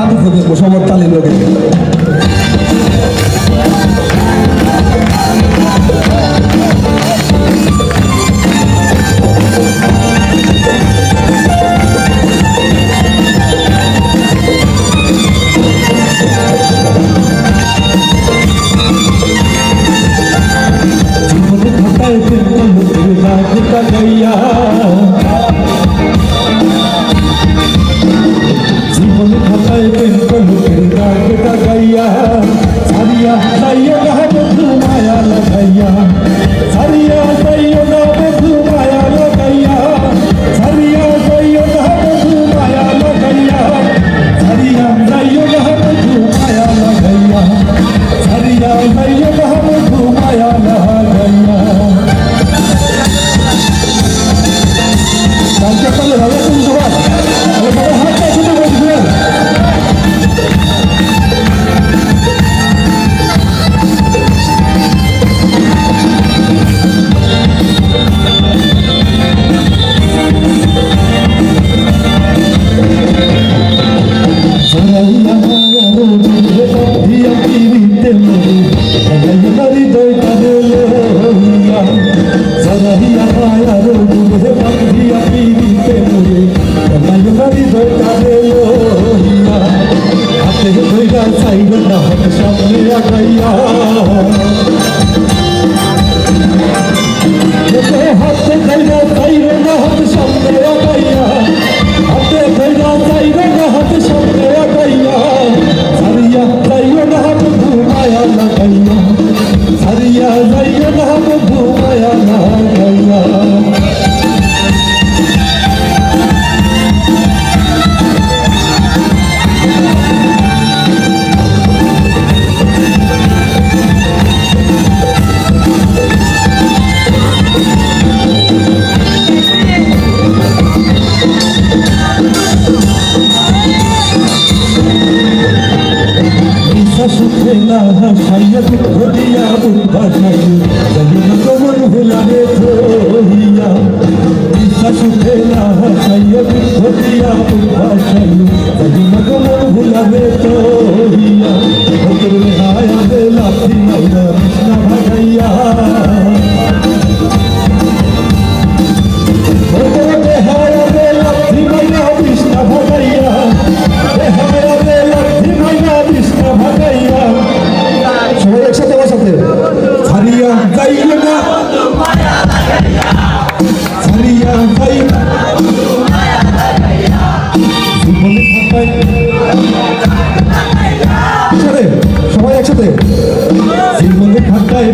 হাতে ফুটে সবার তালির লোকে জীবন খাতায় পেন লোকের গাইয়া সারিয়া যাইও না বন্ধু মায়া লাগাইয়া সারিয়া যাইও না বন্ধু মায়া লাগাইয়া সারিয়া যাইও না বন্ধু মায়া লাগাইয়া সারিয়া যাইও না বন্ধু মায়া লাগাইয়া সারিয়া যাইও না বন্ধু মায়া লাগাইয়া কালকে পারলে ভালো তুমি সবার হাতটা শুনে বলছিলেন সবাই একসাথে জীবনে খাতায়